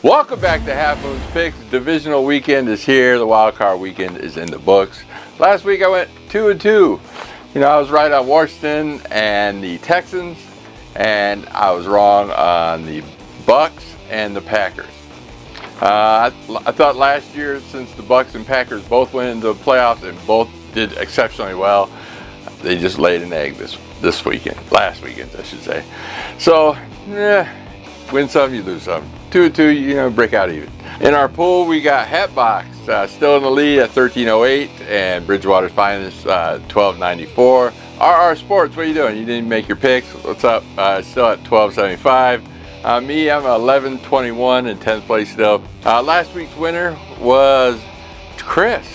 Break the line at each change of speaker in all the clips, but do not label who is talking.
Welcome back to Half Moon's Picks. Divisional weekend is here. The wild card weekend is in the books. Last week I went 2-2. I was right on Washington and the Texans, and I was wrong on the Bucks and the Packers. I thought last year, since the Bucks and Packers both went into the playoffs and both did exceptionally well, they just laid an egg this weekend. Last weekend, I should say. So, win some, you lose some. 2-2, break out even. In our pool, we got Hatbox still in the lead at 1308, and Bridgewater's Finest 1294. RR Sports, what are you doing? You didn't make your picks. What's up? Still at 1275. Me, I'm 1121 in 10th place still. Last week's winner was Chris.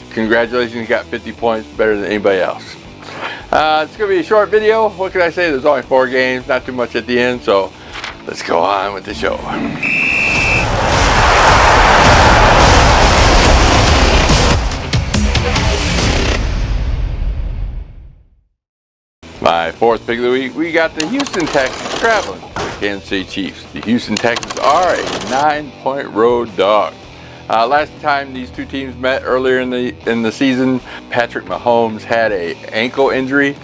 Congratulations, you got 50 points, better than anybody else. It's going to be a short video. What can I say? There's only 4 games, not too much at the end, so let's go on with the show. My fourth pick of the week, we got the Houston Texans traveling to the Kansas City Chiefs. The Houston Texans are a 9-point road dog. Last time these two teams met earlier in the season, Patrick Mahomes had an ankle injury,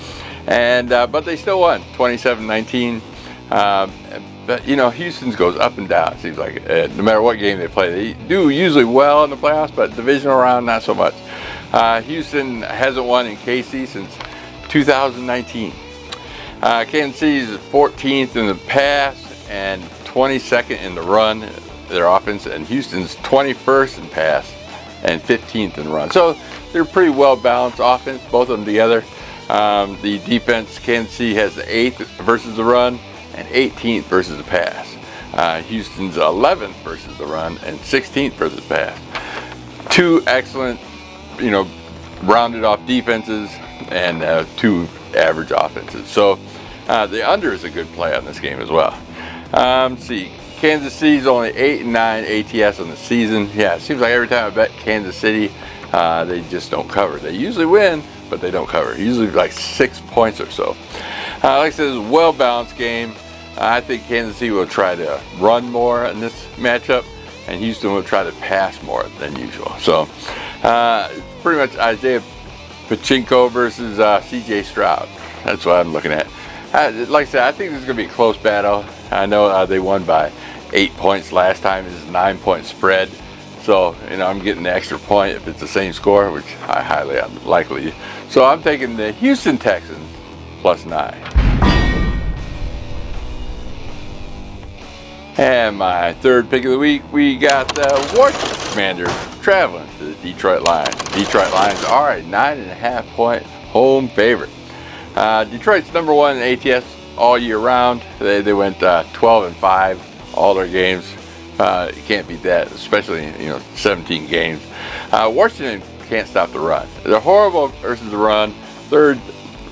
and but they still won 27-19. But Houston's goes up and down. It seems like no matter what game they play, they do usually well in the playoffs, but divisional round not so much. Houston hasn't won in KC since 2019. Kansas City is 14th in the pass and 22nd in the run, their offense, and Houston's 21st in pass and 15th in run. So they're pretty well balanced offense, both of them together. The defense, Kansas City has the 8th versus the run and 18th versus the pass. Houston's 11th versus the run and 16th versus the pass. Two excellent, rounded off defenses and 2 average offenses. So the under is a good play on this game as well. See, Kansas City's only 8-9 ATS on the season. Yeah, it seems like every time I bet Kansas City, they just don't cover. They usually win, but they don't cover. Usually like 6 points or so. Like I said, it's a well-balanced game. I think Kansas City will try to run more in this matchup, and Houston will try to pass more than usual. So pretty much Isaiah Pachinko versus CJ Stroud. That's what I'm looking at. Like I said, I think this is going to be a close battle. I know they won by 8 points last time. This is a 9-point spread. So, I'm getting the extra point if it's the same score, which I highly unlikely. So I'm taking the Houston Texans +9. And my third pick of the week, we got the Washington Commanders traveling to the Detroit Lions. The Detroit Lions are a 9.5-point home favorite. Detroit's #1 in ATS all year round. They went 12-5 all their games. You can't beat that, especially in 17 games. Washington can't stop the run. They're horrible versus the run, 3rd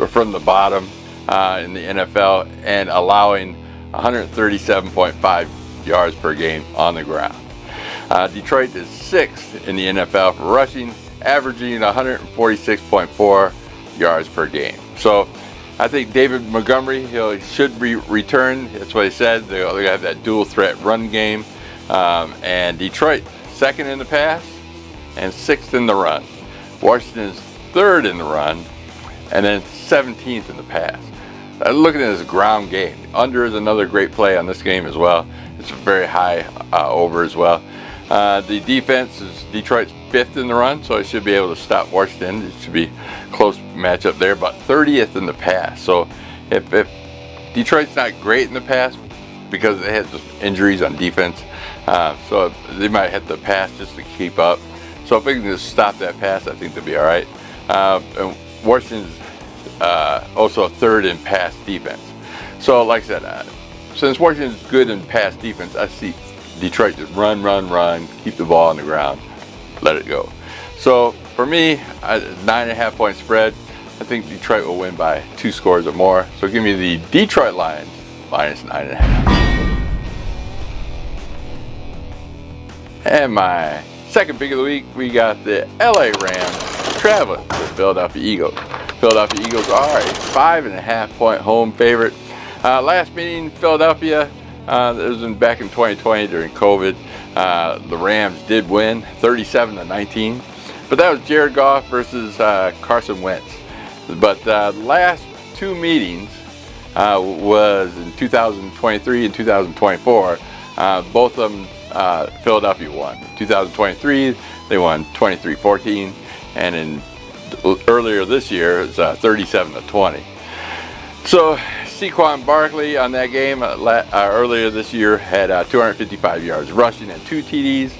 from the bottom in the NFL, and allowing 137.5 yards per game on the ground. Detroit is 6th in the NFL for rushing, averaging 146.4 yards per game. So I think David Montgomery, should return. That's what he said. They're going to have that dual threat run game. And Detroit 2nd in the pass and 6th in the run. Washington is 3rd in the run and then 17th in the pass. Looking at this ground game, under is another great play on this game as well. It's a very high over as well. The defense is Detroit's 5th in the run, so it should be able to stop Washington. It should be a close matchup there, but 30th in the pass. So if Detroit's not great in the pass because they had some injuries on defense, so they might have to pass just to keep up. So if we can just stop that pass, I think they'll be all right. And Washington's also 3rd in pass defense. So like I said, since Washington's good in pass defense, I see Detroit just run, keep the ball on the ground, let it go. So for me, 9.5-point spread. I think Detroit will win by 2 scores or more. So give me the Detroit Lions -9.5. And my second pick of the week, we got the LA Rams traveling to the Philadelphia Eagles. Philadelphia Eagles are a 5.5-point home favorite. Last meeting, Philadelphia It was back in 2020 during COVID. The Rams did win 37-19, but that was Jared Goff versus Carson Wentz. But the last two meetings was in 2023 and 2024. Both of them Philadelphia won. In 2023 they won 23-14, and earlier this year it's 37-20. So Saquon Barkley on that game earlier this year had 255 yards rushing and 2 TDs,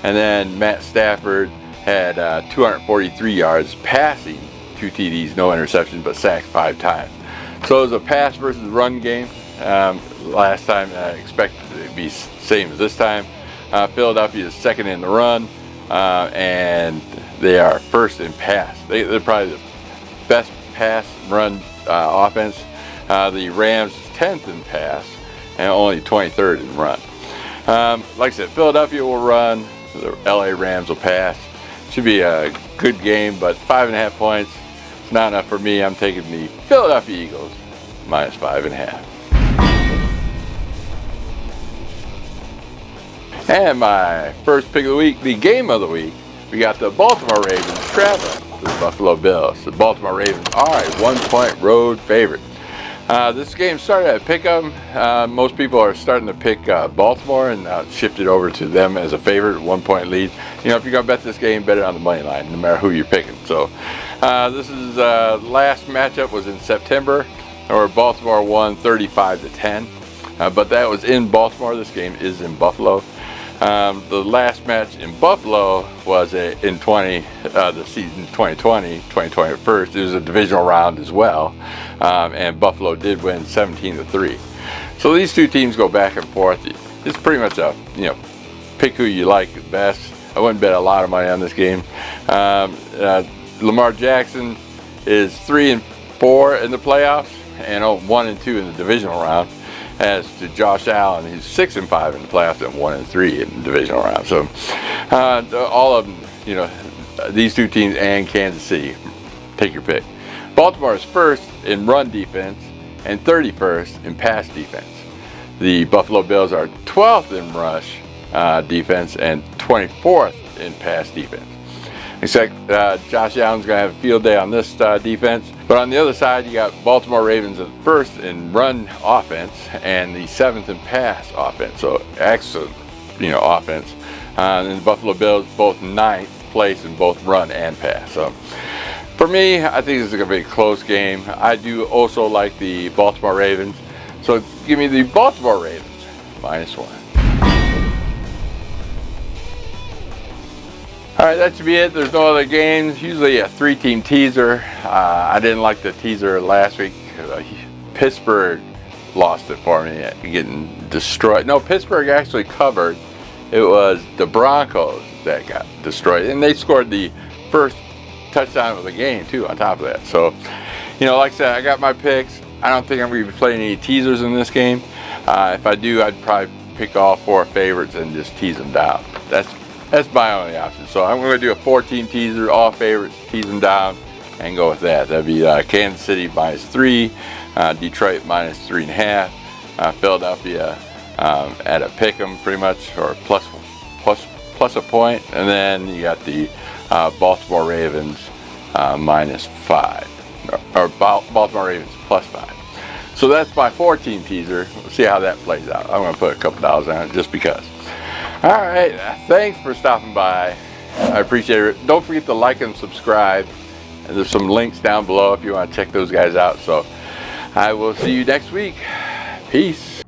and then Matt Stafford had 243 yards passing, 2 TDs, no interceptions, but sacked 5 times. So it was a pass versus run game. Last time I expected it to be same as this time. Philadelphia is second in the run, and they are first in pass. They're probably the best pass run offense. The Rams is 10th in pass and only 23rd in run. Like I said, Philadelphia will run, the LA Rams will pass. Should be a good game, but 5.5 points is not enough for me. I'm taking the Philadelphia Eagles minus 5.5. And my first pick of the week, the game of the week, we got the Baltimore Ravens traveling to the Buffalo Bills. The Baltimore Ravens are a 1-point road favorite. This game started at Pick'em. Most people are starting to pick Baltimore and shifted over to them as a favorite, 1-point lead. You know, if you're going to bet this game, bet it on the money line, no matter who you're picking. So this is last matchup was in September, where Baltimore won 35-10. But that was in Baltimore. This game is in Buffalo. The last match in Buffalo was in the season 2020 first. It was a divisional round as well, and Buffalo did win 17-3. So these two teams go back and forth. It's pretty much a pick who you like best. I wouldn't bet a lot of money on this game. Lamar Jackson is 3-4 in the playoffs and 1-2 in the divisional round. As to Josh Allen, he's 6-5 in the playoffs and 1-3 in the divisional round. So all of them, these two teams and Kansas City, take your pick. Baltimore is first in run defense and 31st in pass defense. The Buffalo Bills are 12th in rush defense and 24th in pass defense. Except Josh Allen's going to have a field day on this defense. But on the other side, you got Baltimore Ravens at first in run offense and the 7th in pass offense. So excellent, offense. And the Buffalo Bills both 9th place in both run and pass. So for me, I think this is going to be a close game. I do also like the Baltimore Ravens. So give me the Baltimore Ravens minus 1. All right, that should be it. There's no other games. Usually a 3-team teaser. I didn't like the teaser last week. Pittsburgh lost it for me, getting destroyed. No, Pittsburgh actually covered. It was the Broncos that got destroyed, and they scored the first touchdown of the game too on top of that. So, like I said, I got my picks. I don't think I'm going to be playing any teasers in this game. If I do, I'd probably pick all 4 favorites and just tease them down. That's my only option. So I'm going to do a 4-team teaser, all favorites, tease them down, and go with that. That'd be Kansas City minus 3, Detroit minus 3.5, Philadelphia at a pick'em pretty much, or plus a point, and then you got the Baltimore Ravens minus 5, or Baltimore Ravens plus 5. So that's my 4-team teaser. We'll see how that plays out. I'm going to put a couple dollars on it just because. All right, thanks for stopping by. I appreciate it. Don't forget to like and subscribe. And there's some links down below if you want to check those guys out. So I will see you next week. Peace.